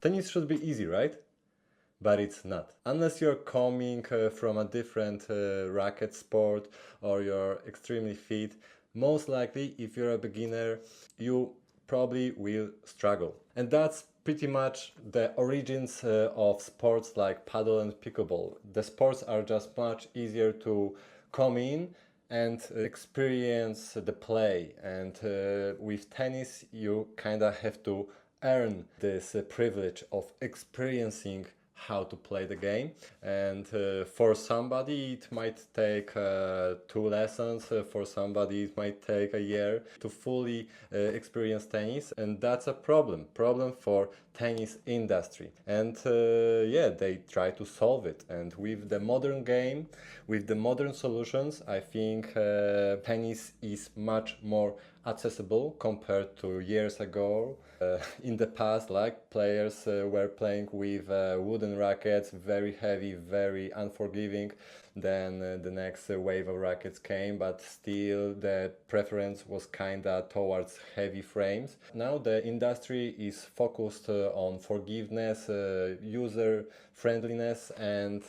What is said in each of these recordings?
Tennis should be easy, right? But it's not. Unless you're coming from a different racket sport or you're extremely fit, most likely, if you're a beginner, you probably will struggle. And that's pretty much the origins of sports like paddle and pickleball. The sports are just much easier to come in and experience the play. And with tennis, you kind of have to earn this privilege of experiencing how to play the game. And for somebody it might take 2 lessons, for somebody it might take a year to fully experience tennis, and that's a problem for tennis industry. And yeah, they try to solve it, and with the modern game, with the modern solutions, I think tennis is much more accessible compared to years ago. In the past, like, players were playing with wooden rackets, very heavy, very unforgiving. Then the next wave of rackets came, but still the preference was kinda towards heavy frames. Now the industry is focused on forgiveness, user friendliness, and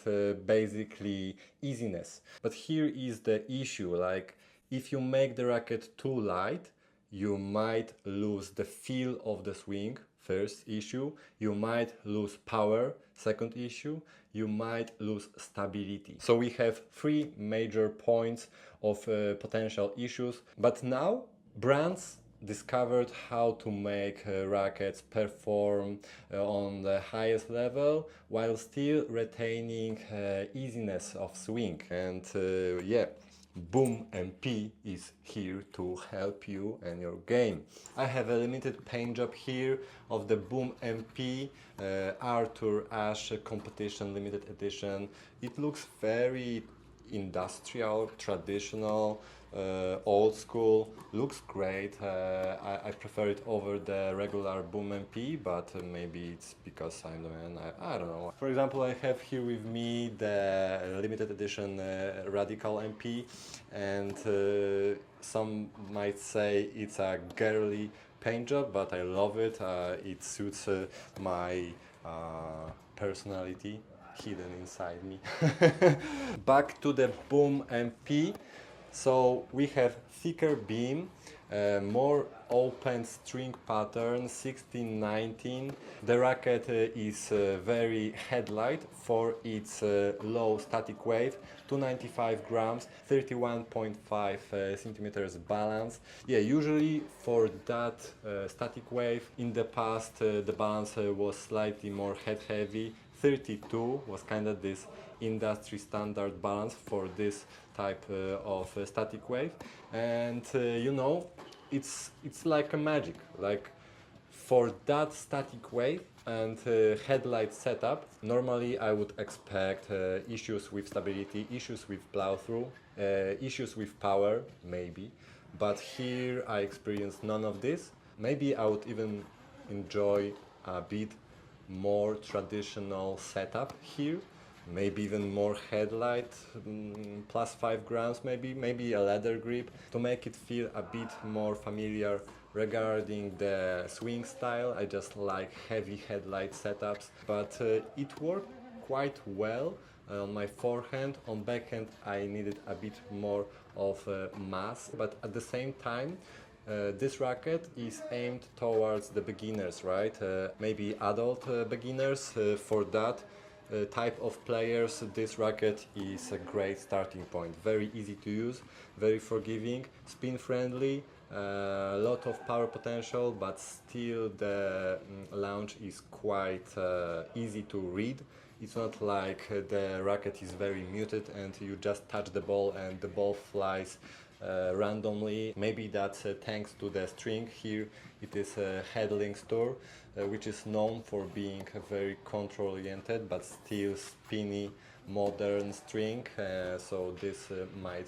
basically easiness. But here is the issue, like, if you make the racket too light, you might lose the feel of the swing, first issue. You might lose power, second issue. You might lose stability. So we have three major points of potential issues. But now brands discovered how to make rackets perform on the highest level while still retaining easiness of swing. And yeah, Boom MP is here to help you and your game. I have a limited paint job here of the Boom MP Arthur Ashe competition limited edition. It looks very industrial, traditional, old school, looks great. I prefer it over the regular Boom MP, but maybe it's because I'm the man. I don't know. For example, I have here with me the limited edition Radical MP, and some might say it's a girly paint job, but I love it. It suits my personality hidden inside me. Back to the Boom MP. So we have thicker beam, more open string pattern, 16-19. The racket is very headlight for its low static weight, 295 grams, 31.5 centimeters balance. Yeah, usually for that static weight, in the past the balance was slightly more head heavy. 32 was kind of this industry standard balance for this type of static wave, and you know, it's like a magic. Like, for that static wave and headlight setup, normally I would expect issues with stability, issues with plow through, issues with power, maybe. But here I experienced none of this. Maybe I would even enjoy a bit more traditional setup here, maybe even more headlight, plus 5 grams, maybe a leather grip to make it feel a bit more familiar. Regarding the swing style, I just like heavy headlight setups, but it worked quite well on my forehand. On backhand I needed a bit more of mass, but at the same time this racket is aimed towards the beginners, right? Maybe adult beginners. For that type of players, this racket is a great starting point. Very easy to use, very forgiving, spin friendly, a lot of power potential, but still the launch is quite easy to read. It's not like the racket is very muted and you just touch the ball and the ball flies randomly. Maybe that's thanks to the string here. It is a Headling store, which is known for being very control oriented but still spinny modern string, so this might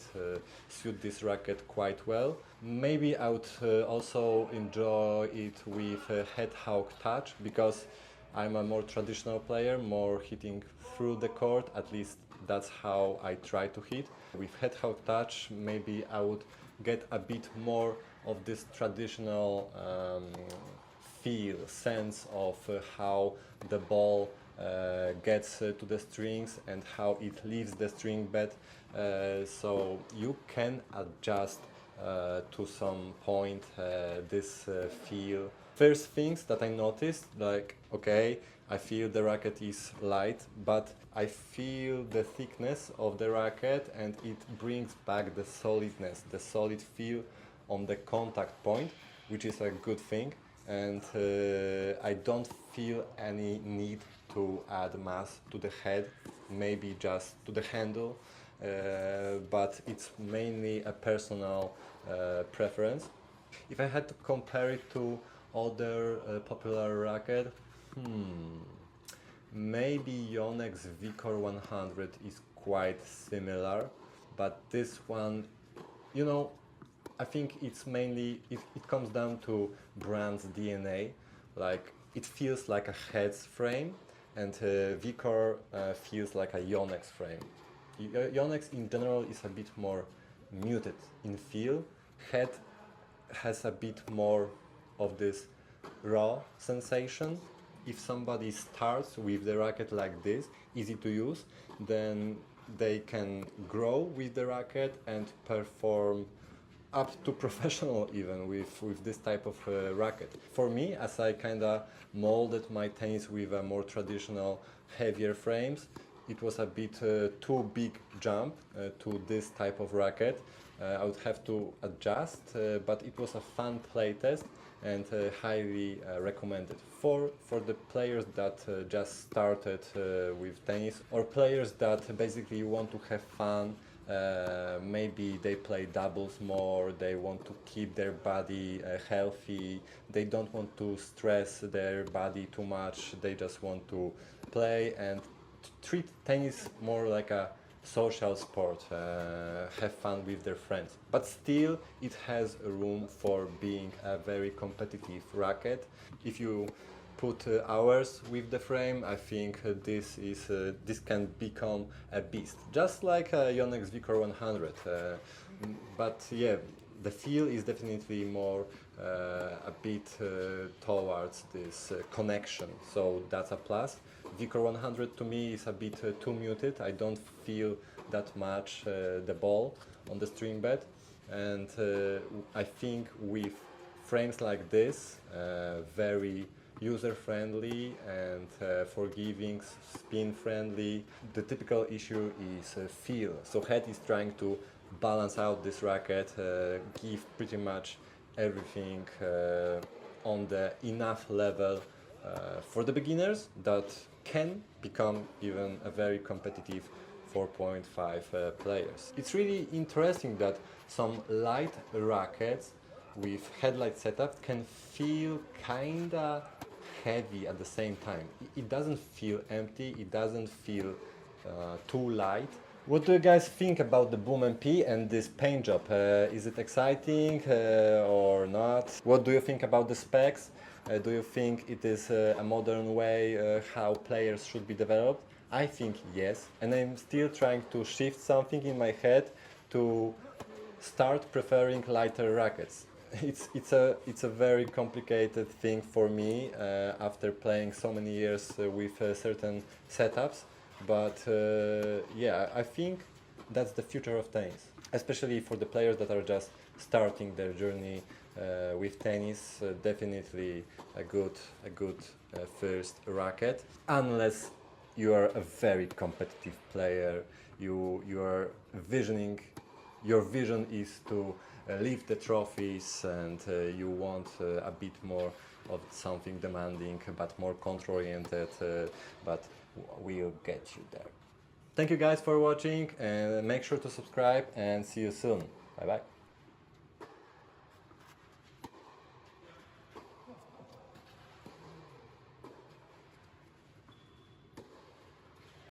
suit this racket quite well. Maybe I would also enjoy it with head hawk touch, because I'm a more traditional player, more hitting through the court, at least that's how I try to hit. With head hawk touch, maybe I would get a bit more of this traditional feel, sense of how the ball gets to the strings and how it leaves the string bed. So you can adjust to some point this feel. First things that I noticed, like, okay, I feel the racket is light, but I feel the thickness of the racket and it brings back the solidness, the solid feel on the contact point, which is a good thing. And I don't feel any need to add mass to the head, maybe just to the handle, but it's mainly a personal preference. If I had to compare it to other popular racket, maybe Yonex Vicor 100 is quite similar, but this one, you know, I think it's mainly, it comes down to brand's DNA. Like, it feels like a head's frame, and Vicor feels like a Yonex frame. Yonex in general is a bit more muted in feel. Head has a bit more of this raw sensation. If somebody starts with the racket like this, easy to use, then they can grow with the racket and perform up to professional even with this type of racket. For me, as I kinda molded my tennis with a more traditional, heavier frames, it was a bit too big jump to this type of racket. I would have to adjust, but it was a fun play test and highly recommended for the players that just started with tennis, or players that basically want to have fun. Maybe they play doubles more, they want to keep their body healthy, they don't want to stress their body too much, they just want to play and treat tennis more like a social sport, have fun with their friends. But still, it has room for being a very competitive racket. If you put hours with the frame, I think this can become a beast, just like Yonex Vicor 100. But yeah, the feel is definitely more a bit towards this connection, so that's a plus. Vicor 100 to me is a bit too muted. I don't feel that much the ball on the string bed, and I think with frames like this, very user-friendly and forgiving, spin-friendly, the typical issue is feel. So Head is trying to balance out this racket, give pretty much everything on the enough level for the beginners that can become even a very competitive 4.5 players. It's really interesting that some light rackets with headlight setup can feel kinda heavy at the same time. It doesn't feel empty, it doesn't feel too light. What do you guys think about the Boom MP and this paint job? Is it exciting or not? What do you think about the specs? Do you think it is a modern way how players should be developed? I think yes, and I'm still trying to shift something in my head to start preferring lighter rackets. It's a very complicated thing for me after playing so many years with certain setups. But yeah, I think that's the future of tennis, especially for the players that are just starting their journey with tennis. Definitely a good first racket, unless you are a very competitive player. You are visioning. Your vision is to lift the trophies, and you want a bit more of something demanding, but more control-oriented. But we'll get you there. Thank you guys for watching, and make sure to subscribe, and see you soon. Bye bye.